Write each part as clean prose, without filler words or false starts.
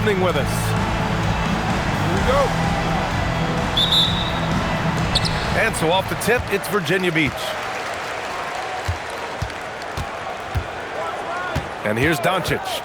listening with us. Here we go. And so off the tip, it's Virginia Beach. And here's Doncic.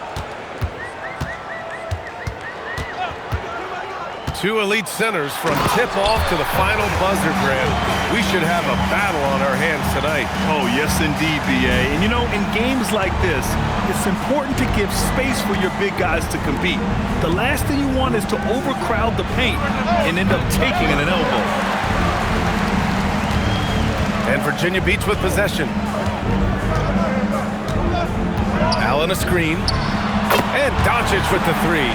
Two elite centers from tip-off to the final buzzer, Grant. We should have a battle on our hands tonight. Oh, yes, indeed, B.A. And, you know, in games like this, it's important to give space for your big guys to compete. The last thing you want is to overcrowd the paint and end up taking an elbow. And Virginia Beach with possession. Allen a screen. And Doncic with the three.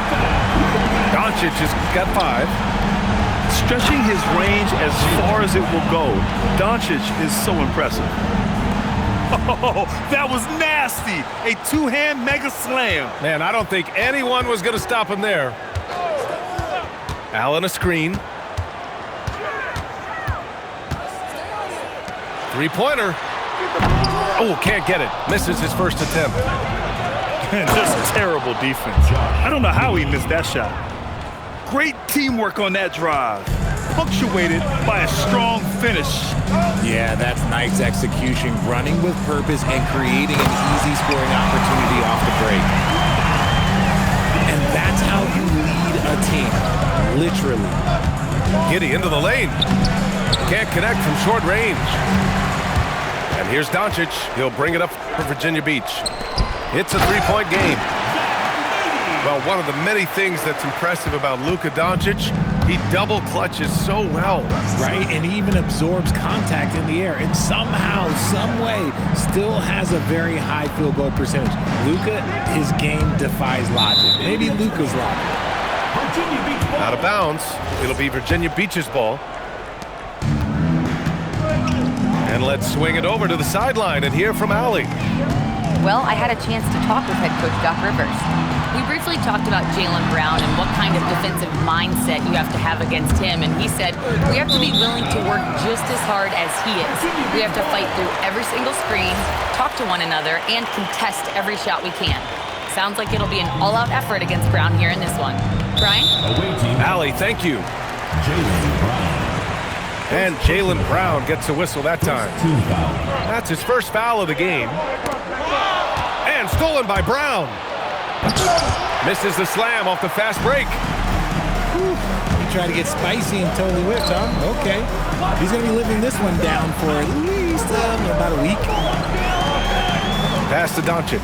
Doncic has got 5. Stretching his range as far as it will go, Doncic is so impressive. Oh, that was nasty. A two-hand mega slam. Man, I don't think anyone was going to stop him there. Allen a screen. Three-pointer. Oh, can't get it. Misses his first attempt. Just terrible defense. I don't know how he missed that shot. Great teamwork on that drive, punctuated by a strong finish. Yeah, that's nice execution, running with purpose and creating an easy scoring opportunity off the break. And that's how you lead a team, literally. Giddey into the lane. Can't connect from short range. And here's Doncic. He'll bring it up for Virginia Beach. It's a three-point game. Well, one of the many things that's impressive about Luka Doncic, he double clutches so well. Right, and he even absorbs contact in the air and somehow, some way, still has a very high field goal percentage. Luka, his game defies logic. Maybe Luka's logic. Out of bounds. It'll be Virginia Beach's ball. And let's swing it over to the sideline and hear from Allie. Well, I had a chance to talk with head coach Doc Rivers. We briefly talked about Jaylen Brown and what kind of defensive mindset you have to have against him, and he said we have to be willing to work just as hard as he is. We have to fight through every single screen, talk to one another, and contest every shot we can. Sounds like it'll be an all-out effort against Brown here in this one. Brian? Allie, thank you. And Jaylen Brown gets a whistle that time. That's his first foul of the game. And stolen by Brown. Misses the slam off the fast break. He tried to get spicy and totally whipped, huh? Okay. He's going to be living this one down for at least about a week. Pass to Doncic.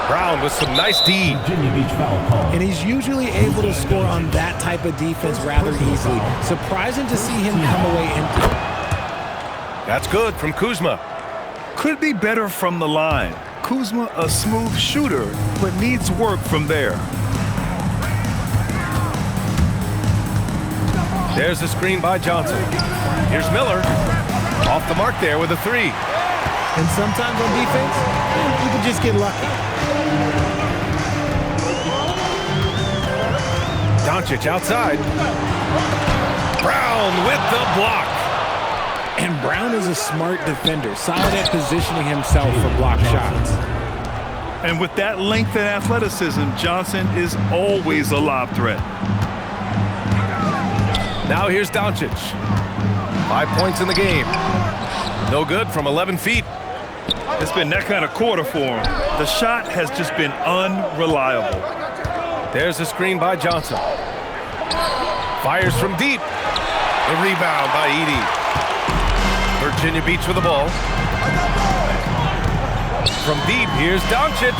Brown with some nice D. And he's usually able to score on that type of defense rather easily. Surprising to see him come away empty. That's good from Kuzma. Could be better from the line. Kuzma, a smooth shooter, but needs work from there. There's a screen by Johnson. Here's Miller. Off the mark there with a three. And sometimes on defense, you can just get lucky. Doncic outside. Brown with the block. And Brown is a smart defender, solid at positioning himself for block shots. And with that length and athleticism, Johnson is always a lob threat. Now here's Doncic. 5 points in the game. No good from 11 feet. It's been that kind of quarter for him. The shot has just been unreliable. There's a screen by Johnson. Fires from deep. The rebound by Edey. Virginia Beach with the ball. From deep, here's Doncic.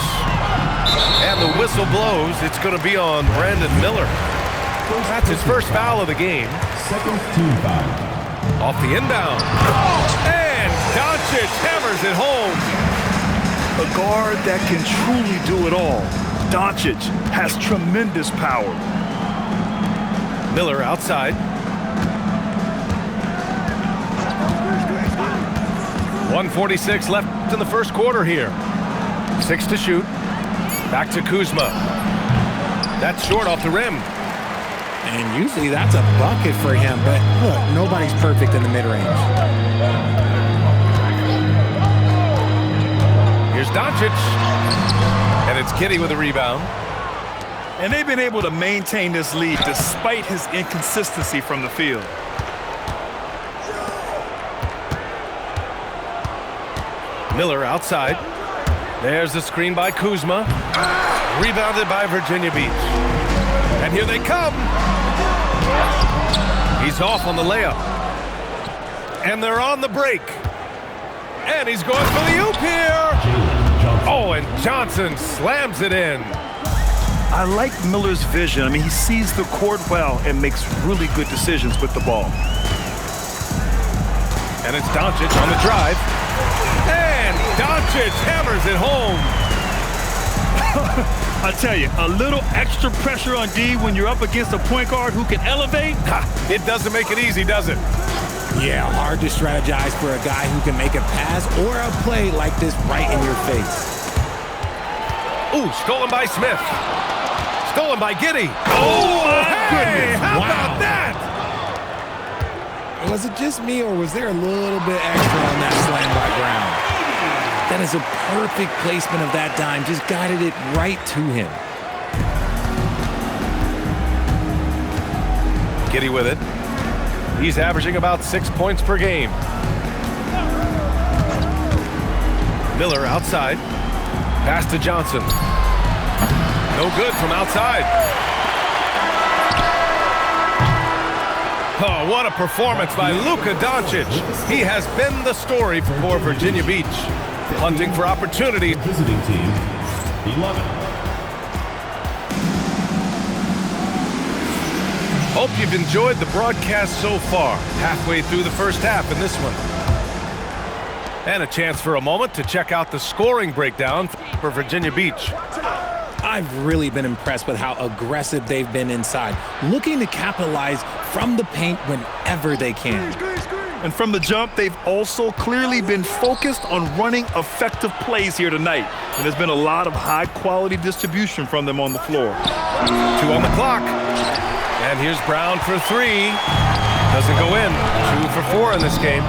And the whistle blows. It's going to be on Brandon Miller. That's his first foul of the game. Second team foul. Off the inbound. And Doncic hammers it home. A guard that can truly do it all. Doncic has tremendous power. Miller outside. 1:46 left in the first quarter here. 6 to shoot. Back to Kuzma. That's short off the rim. And usually that's a bucket for him, but look, nobody's perfect in the mid-range. Here's Doncic. And it's Giddey with a rebound. And they've been able to maintain this lead despite his inconsistency from the field. Miller outside. There's the screen by Kuzma. Rebounded by Virginia Beach. And here they come. He's off on the layup. And they're on the break. And he's going for the oop here. Oh, and Johnson slams it in. I like Miller's vision. I mean, he sees the court well and makes really good decisions with the ball. And it's Doncic on the drive. And Doncic hammers it home. I tell you, a little extra pressure on D when you're up against a point guard who can elevate. It doesn't make it easy, does it? Yeah, hard to strategize for a guy who can make a pass or a play like this right in your face. Ooh, stolen by Smith. Stolen by Giddey. Oh, hey, how about that? Was it just me, or was there a little bit extra on that slam by Brown? That is a perfect placement of that dime. Just guided it right to him. Giddey with it. He's averaging about 6 points per game. Miller outside. Pass to Johnson. No good from outside. Oh, what a performance by Luka Doncic. He has been the story for Virginia Beach. Hunting for opportunities. Visiting team, 11. Hope you've enjoyed the broadcast so far. Halfway through the first half in this one. And a chance for a moment to check out the scoring breakdown for Virginia Beach. I've really been impressed with how aggressive they've been inside, looking to capitalize from the paint whenever they can. And from the jump, they've also clearly been focused on running effective plays here tonight. And there's been a lot of high-quality distribution from them on the floor. 2 on the clock. And here's Brown for 3. Doesn't go in. 2 for 4 in this game.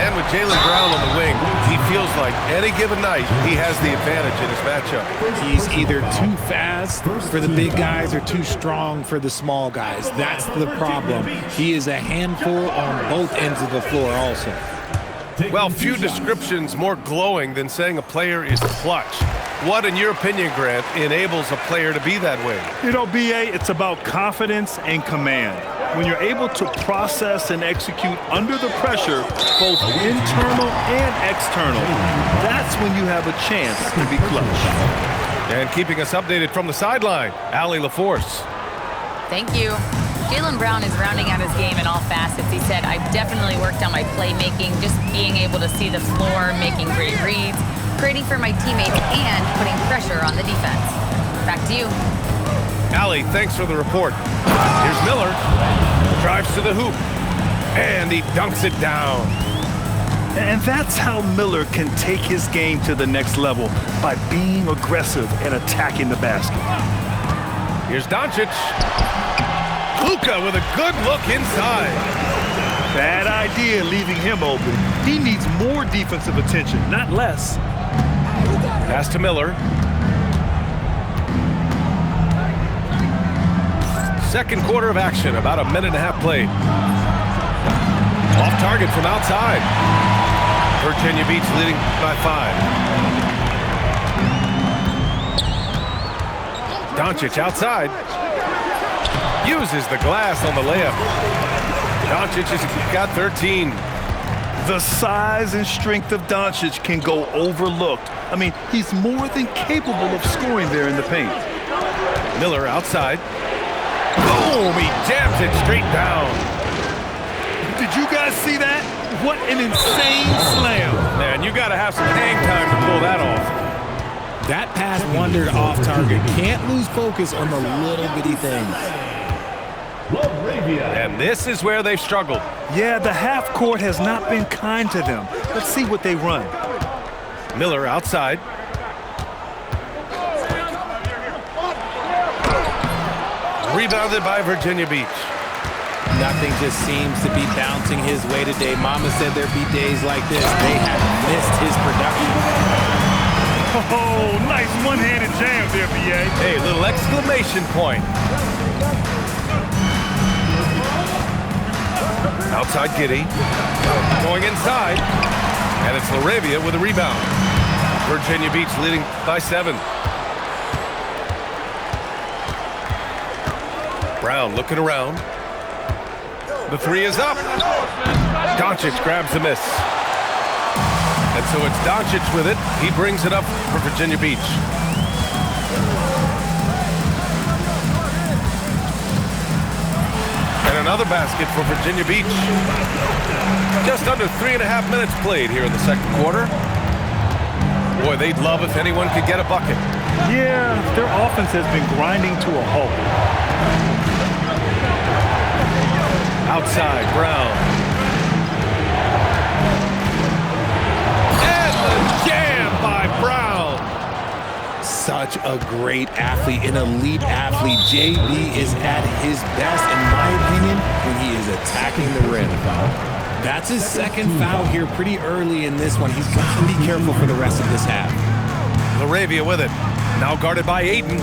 And with Jaylen Brown on the wing, he feels like any given night he has the advantage in his matchup. He's either too fast for the big guys or too strong for the small guys. That's the problem. He is a handful on both ends of the floor also. Well, few descriptions more glowing than saying a player is clutch. What, in your opinion, Grant, enables a player to be that way? You know, B.A., it's about confidence and command. When you're able to process and execute under the pressure, both internal and external, that's when you have a chance to be clutch. And keeping us updated from the sideline, Allie LaForce. Thank you. Jaylen Brown is rounding out his game in all facets. He said, I've definitely worked on my playmaking, just being able to see the floor, making great reads, creating for my teammates, and putting pressure on the defense. Back to you. Allie, thanks for the report. Here's Miller. Drives to the hoop. And he dunks it down. And that's how Miller can take his game to the next level, by being aggressive and attacking the basket. Here's Doncic. Luka with a good look inside. Bad idea leaving him open. He needs more defensive attention, not less. Pass to Miller. Second quarter of action, about a minute and a half played. Off target from outside. Virginia Beach leading by 5. Doncic outside. Uses the glass on the layup. Doncic has got 13. The size and strength of Doncic can go overlooked. I mean, he's more than capable of scoring there in the paint. Miller outside. Boom! He jams it straight down. Did you guys see that? What an insane slam. Man, you got to have some hang time to pull that off. That pass wandered off target. Can't lose focus on the little bitty things. And this is where they've struggled. Yeah, the half court has not been kind to them. Let's see what they run. Miller outside. Rebounded by Virginia Beach. Nothing just seems to be bouncing his way today. Mama said there'd be days like this. They have missed his production. Oh, nice one-handed jam there, B.A. Hey, little exclamation point. Outside Giddey. Going inside. And it's LaRavia with a rebound. Virginia Beach leading by 7. Brown looking around. The 3 is up. Doncic grabs the miss. And so it's Doncic with it. He brings it up for Virginia Beach. And another basket for Virginia Beach. Just under 3.5 minutes played here in the second quarter. Boy, they'd love if anyone could get a bucket. Yeah, their offense has been grinding to a halt. Outside, Brown. And the jam by Brown. Such a great athlete, an elite athlete. JB is at his best, in my opinion, when he is attacking the rim. That's his second foul here pretty early in this one. He's got to be careful for the rest of this half. LaRavia with it. Now guarded by Ayton.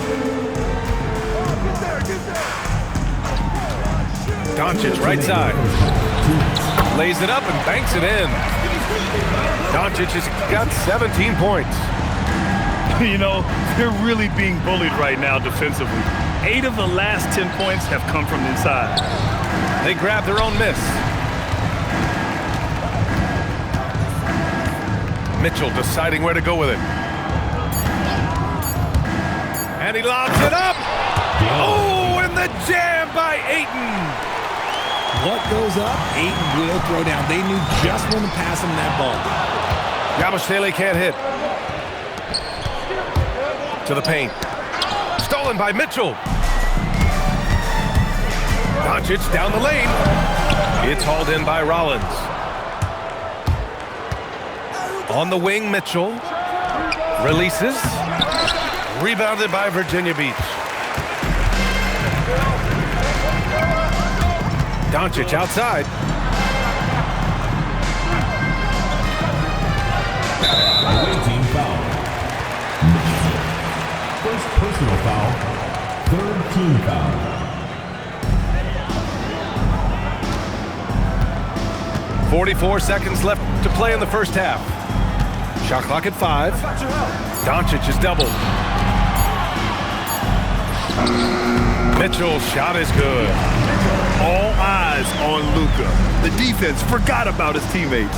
Doncic right side. Lays it up and banks it in. Doncic has got 17 points. You know, they're really being bullied right now defensively. 8 of the last 10 points have come from inside. They grab their own miss. Mitchell deciding where to go with it. And he lobs it up. Oh, and the jam by Ayton. What goes up, Ayton will throw down. They knew just when to pass him that ball. Yabusele can't hit. To the paint. Stolen by Mitchell. Doncic down the lane. It's hauled in by Rollins. On the wing, Mitchell. Releases. Rebounded by Virginia Beach. Doncic outside. Away team foul. First personal foul. Third team foul. 44 seconds left to play in the first half. Shot clock at 5. Doncic is doubled. Mitchell's shot is good. All eyes on Luka. The defense forgot about his teammates.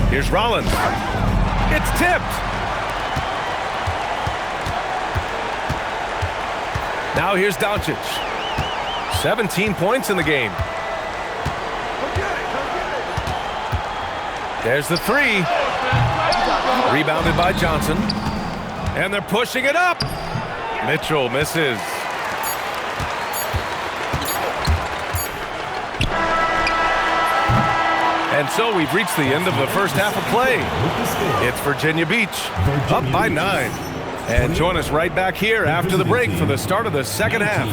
Here's Rollins. It's tipped. Now here's Doncic. 17 points in the game. There's the 3. Rebounded by Johnson. And they're pushing it up. Mitchell misses. And so we've reached the end of the first half of play. It's Virginia Beach, up by 9. And join us right back here after the break for the start of the second half.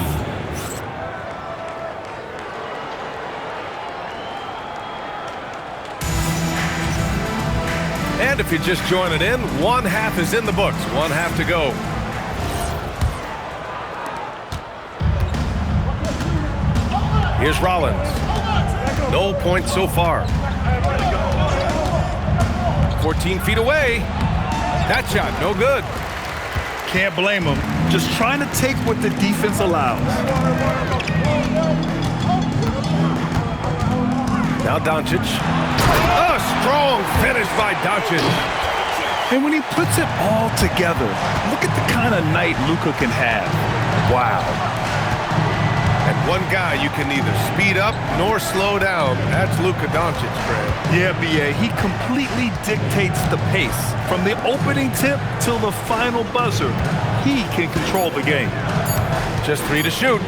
And if you're just joining in, one half is in the books. One half to go. Here's Rollins. No points so far. 14 feet away. That shot, no good. Can't blame him. Just trying to take what the defense allows. Now Doncic. A strong finish by Doncic. And when he puts it all together, look at the kind of night Luka can have. Wow. And one guy you can neither speed up nor slow down. That's Luka Doncic, Fred. Yeah, B.A. He completely dictates the pace. From the opening tip till the final buzzer, he can control the game. Just 3 to shoot.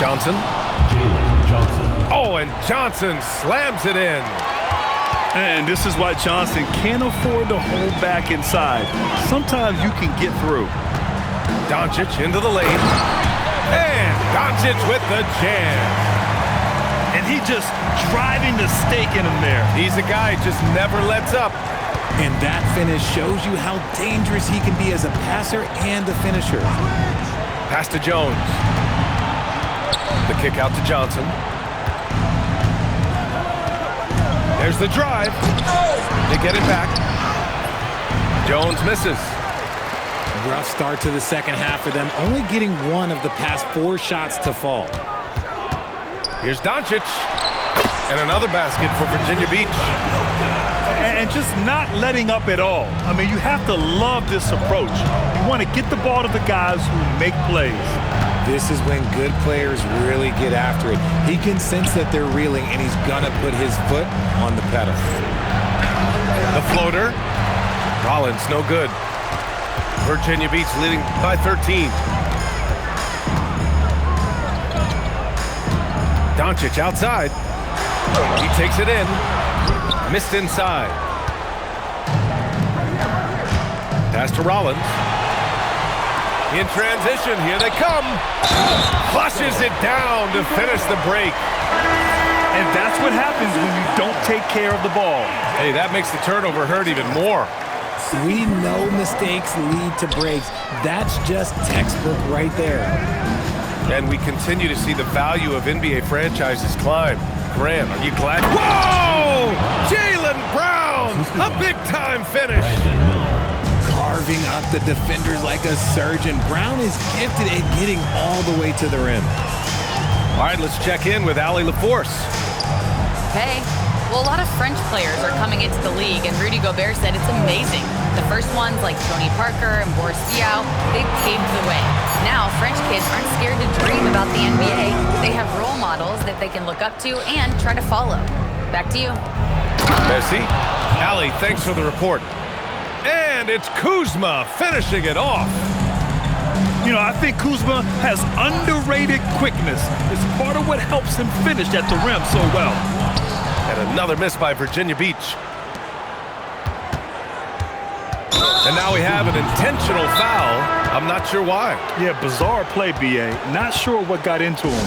Johnson. Jalen Johnson. Oh, and Johnson slams it in. And this is why Johnson can't afford to hold back inside. Sometimes you can get through. Doncic into the lane. And Doncic with the jam. He just driving the stake in him there. He's a guy who just never lets up. And that finish shows you how dangerous he can be as a passer and a finisher. Pass to Jones. The kick out to Johnson. There's the drive. They get it back. Jones misses. Rough start to the second half for them, only getting one of the past 4 shots to fall. Here's Doncic. And another basket for Virginia Beach. And just not letting up at all. I mean, you have to love this approach. You want to get the ball to the guys who make plays. This is when good players really get after it. He can sense that they're reeling, and he's going to put his foot on the pedal. The floater. Rollins, no good. Virginia Beach leading by 13. Doncic outside. He takes it in. Missed inside. Pass to Rollins. In transition, here they come. Flushes it down to finish the break. And that's what happens when you don't take care of the ball. Hey, that makes the turnover hurt even more. We know mistakes lead to breaks. That's just textbook right there. And we continue to see the value of NBA franchises climb. Grant, are you glad? Whoa! Jaylen Brown! A big-time finish! Carving up the defenders like a surgeon. Brown is gifted at getting all the way to the rim. All right, let's check in with Allie LaForce. Hey. Well, a lot of French players are coming into the league, and Rudy Gobert said it's amazing. The first ones, like Tony Parker and Boris Diaw, they paved the way. Now, French kids aren't scared to dream about the NBA. They have role models that they can look up to and try to follow. Back to you. Merci. Allie, thanks for the report. And it's Kuzma finishing it off. You know, I think Kuzma has underrated quickness. It's part of what helps him finish at the rim so well. And another miss by Virginia Beach. And now we have an intentional foul. I'm not sure why. Yeah, bizarre play, B.A. Not sure what got into him.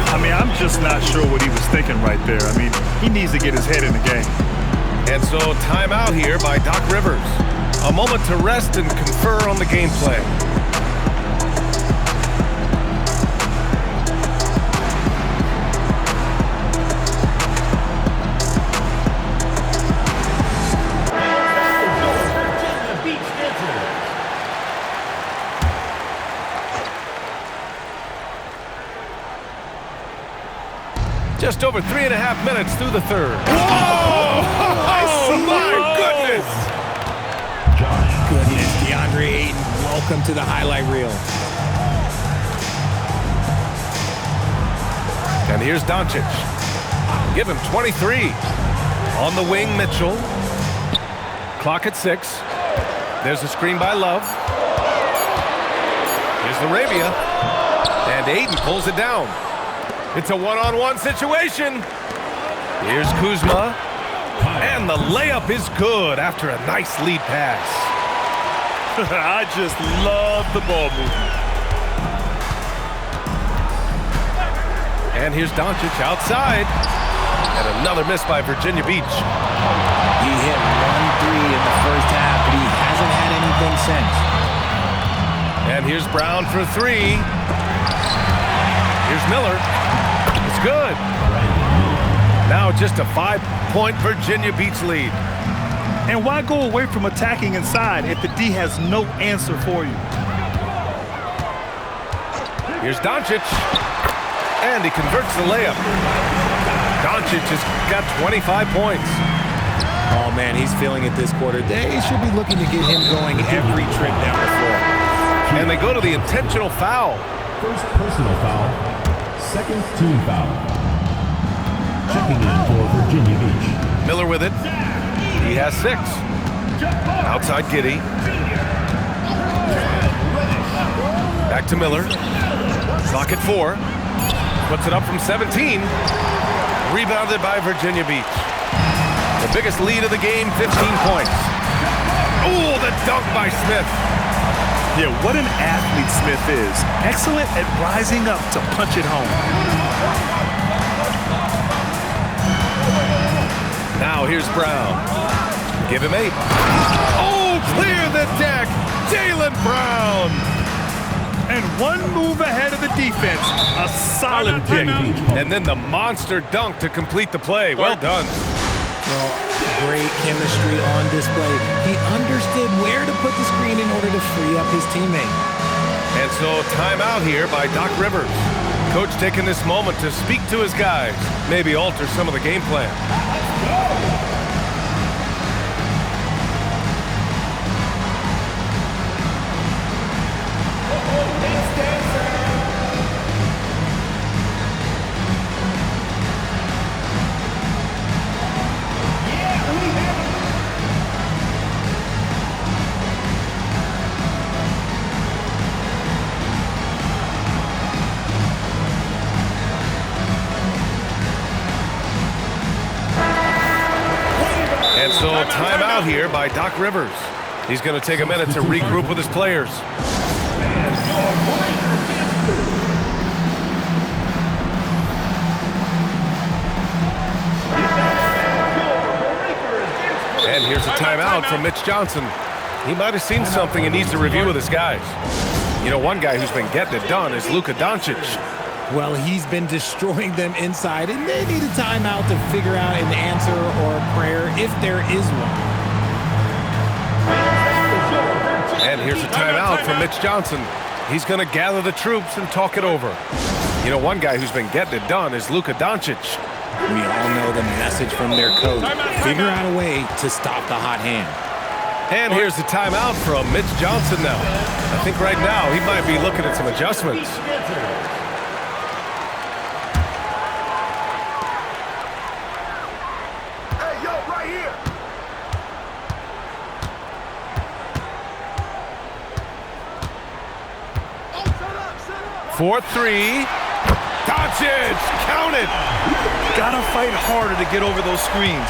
I mean, I'm just not sure what he was thinking right there. I mean, he needs to get his head in the game. And so timeout here by Doc Rivers. A moment to rest and confer on the gameplay. Just over 3.5 minutes through the third. Whoa! Oh, my goodness! Goodness, DeAndre Ayton, welcome to the highlight reel. And here's Doncic. Give him 23. On the wing, Mitchell. Clock at 6. There's a screen by Love. Here's Arabia. And Ayton pulls it down. It's a one-on-one situation. Here's Kuzma. And the layup is good after a nice lead pass. I just love the ball movement. And here's Doncic outside. And another miss by Virginia Beach. He hit 1 3 in the first half, but he hasn't had anything since. And here's Brown for 3. Here's Miller. It's good. Now just a 5-point Virginia Beach lead. And why go away from attacking inside if the D has no answer for you? Here's Doncic. And he converts the layup. Doncic has got 25 points. Oh, man, he's feeling it this quarter. They should be looking to get him going every trip down the floor. And they go to the intentional foul. First personal foul. Second team foul. Checking in for Virginia Beach. Miller with it. He has 6. Outside Giddey. Back to Miller. Clock at 4. Puts it up from 17. Rebounded by Virginia Beach. The biggest lead of the game, 15 points. Oh, the dunk by Smith. Yeah, what an athlete Smith is. Excellent at rising up to punch it home. Now here's Brown. Give him 8. Oh, clear the deck. Jaylen Brown. And one move ahead of the defense. A solid pick. And then the monster dunk to complete the play. Well done. Well, great chemistry on display. He understood where to put the screen in order to free up his teammate. And so timeout here by Doc Rivers. Coach taking this moment to speak to his guys, maybe alter some of the game plan. And so timeout here by Doc Rivers. He's going to take a minute to regroup with his players. And here's a timeout from Mitch Johnson. He might have seen something and needs to review with his guys. You know, one guy who's been getting it done is Luka Doncic. Well, he's been destroying them inside, and they need a timeout to figure out an answer or a prayer if there is one. And here's a timeout from Mitch Johnson. He's going to gather the troops and talk it over. You know, one guy who's been getting it done is Luka Doncic. We all know the message from their coach. Figure out a way to stop the hot hand. And here's the timeout from Mitch Johnson now. I think right now he might be looking at some adjustments. Hey, yo, right here. 4-3. Doncic, count it. Gotta fight harder to get over those screens.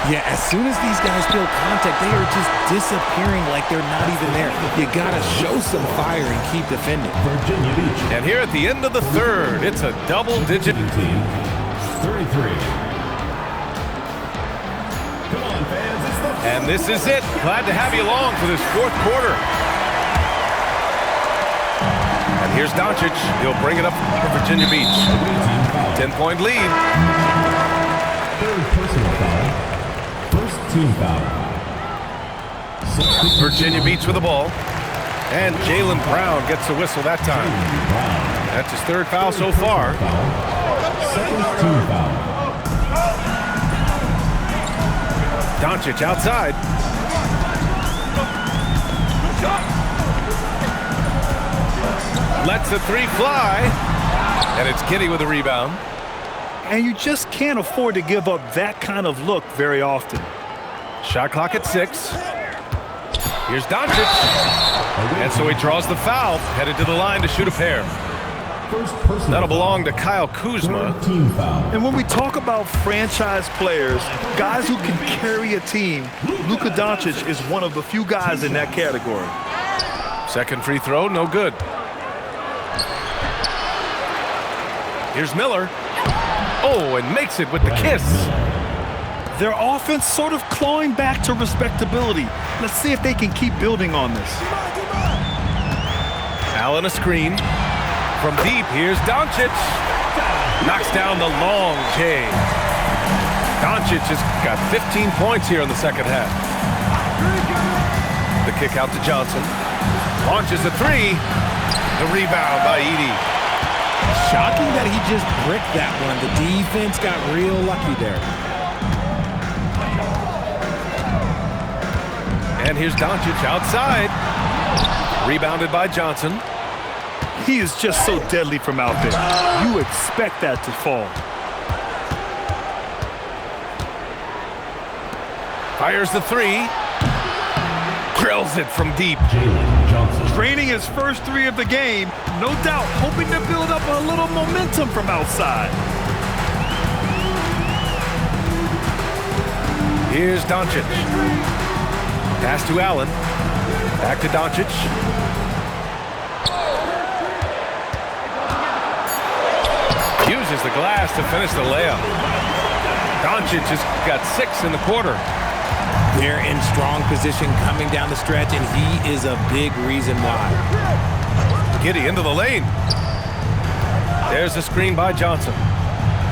Yeah, as soon as these guys feel contact, they are just disappearing like they're not even there. You gotta show some fire and keep defending. Virginia Beach. And here at the end of the third, it's a double-digit. Team 33. Come on, fans. It's the And this is it. Glad to have you along for this fourth quarter. And here's Doncic. He'll bring it up for Virginia Beach. 10-point lead. third personal foul. First team foul. Virginia Beach with the ball. And Jaylen Brown gets a whistle that time. That's his third foul so far. Second team foul. Doncic outside. Lets the three fly. And it's Giddey with the rebound. And you just can't afford to give up that kind of look very often. Shot clock at 6. Here's Doncic. And so he draws the foul, headed to the line to shoot a pair. First personal That'll belong to Kyle Kuzma. Third team foul. And when we talk about franchise players, guys who can carry a team, Luka Doncic is one of the few guys in that category. Second free throw, no good. Here's Miller. Oh, and makes it with the kiss. Their offense sort of clawing back to respectability. Let's see if they can keep building on this. Allen a screen. From deep, here's Doncic. Knocks down the long J. Doncic has got 15 points here in the second half. The kick out to Johnson. Launches a three. The rebound by Edey. Shocking that he just bricked that one. The defense got real lucky there. And here's Doncic outside. Rebounded by Johnson. He is just so deadly from out there. You expect that to fall. Fires the three. Drills it from deep. Jaylen Johnson. Draining his first three of the game, no doubt hoping to build up a little momentum from outside. Here's Doncic. Pass to Allen. Back to Doncic. Uses the glass to finish the layup. Doncic has got 6 in the quarter. They're in strong position coming down the stretch, and he is a big reason why. Giddey into the lane. There's the screen by Johnson.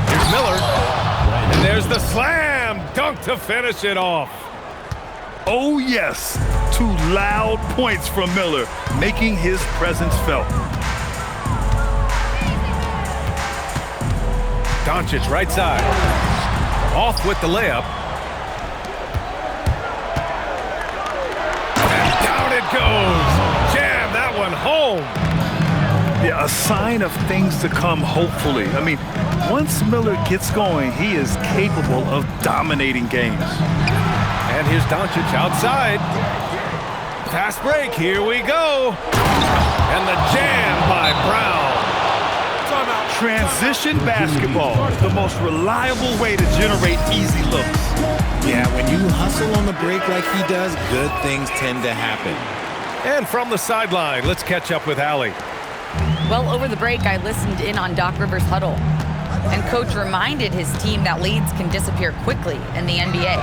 Here's Miller. And there's the slam dunk to finish it off. Oh, yes. 2 loud points from Miller, making his presence felt. Doncic right side. Off with the layup. And down it goes. Jam that one home. Yeah, a sign of things to come, hopefully. I mean, once Miller gets going, he is capable of dominating games. And here's Doncic outside. Fast break, here we go. And the jam by Brown. Transition basketball, the most reliable way to generate easy looks. Yeah, when you hustle on the break like he does, good things tend to happen. And from the sideline, let's catch up with Allie. Well, over the break, I listened in on Doc Rivers' huddle. And Coach reminded his team that leads can disappear quickly in the NBA.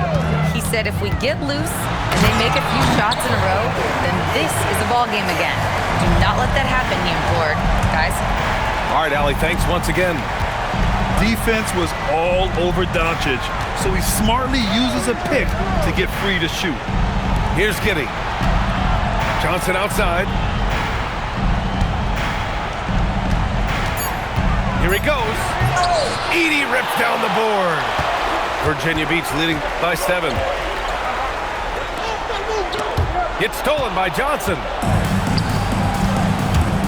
He said if we get loose and they make a few shots in a row, then this is a ball game again. Do not let that happen, he implored. Guys. All right, Allie, thanks once again. Defense was all over Doncic, so he smartly uses a pick to get free to shoot. Here's Giddey. Johnson outside. Here he goes. Edey rips down the board. Virginia Beach leading by 7. Gets stolen by Johnson.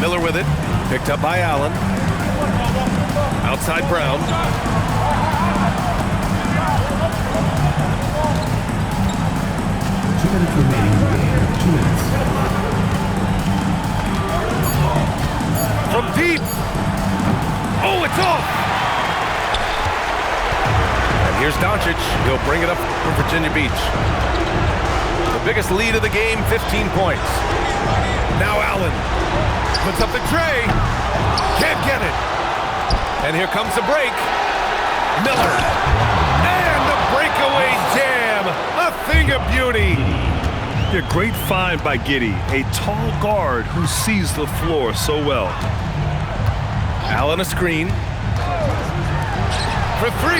Miller with it. Picked up by Allen. Outside Brown. Two minutes remaining in the game. 2 minutes. From deep. Oh, it's off. And here's Doncic. He'll bring it up for Virginia Beach. The biggest lead of the game, 15 points. Now Allen puts up the tray. Can't get it. And here comes the break. Miller. And the breakaway jam. A thing of beauty. A great find by Giddey, a tall guard who sees the floor so well. Allen a screen. For 3.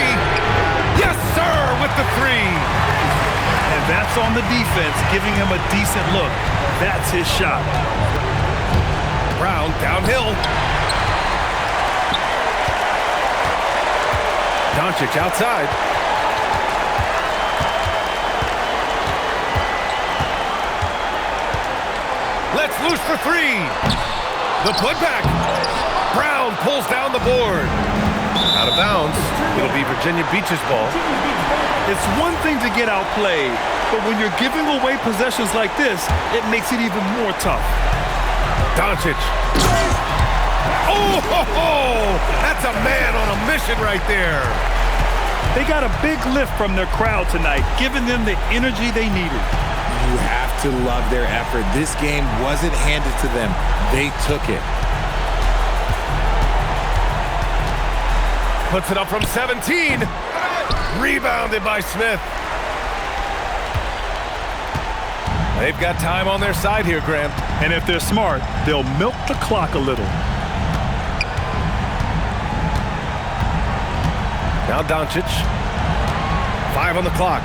Yes, sir, with the 3. And that's on the defense, giving him a decent look. That's his shot. Brown downhill. Doncic outside. Let's loose for 3. The putback. Brown pulls down the board. Out of bounds. It'll be Virginia Beach's ball. It's one thing to get outplayed, but when you're giving away possessions like this, it makes it even more tough. Doncic. Oh, ho, ho! That's a man on a mission right there. They got a big lift from their crowd tonight, giving them the energy they needed. You have to love their effort. This game wasn't handed to them. They took it. Puts it up from 17. Rebounded by Smith. They've got time on their side here, Grant. And if they're smart, they'll milk the clock a little. Now Doncic. 5 on the clock.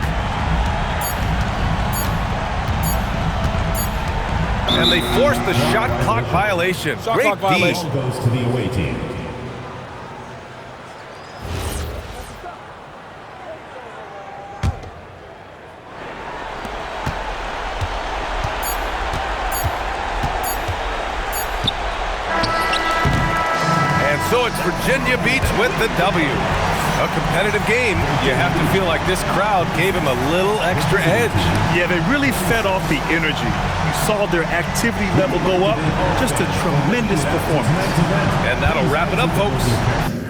And they force the shot clock violation. Great D. Goes to the away team. So it's Virginia Beach with the W. A competitive game. You have to feel like this crowd gave him a little extra edge. Yeah, they really fed off the energy. You saw their activity level go up. Just a tremendous performance. And that'll wrap it up, folks.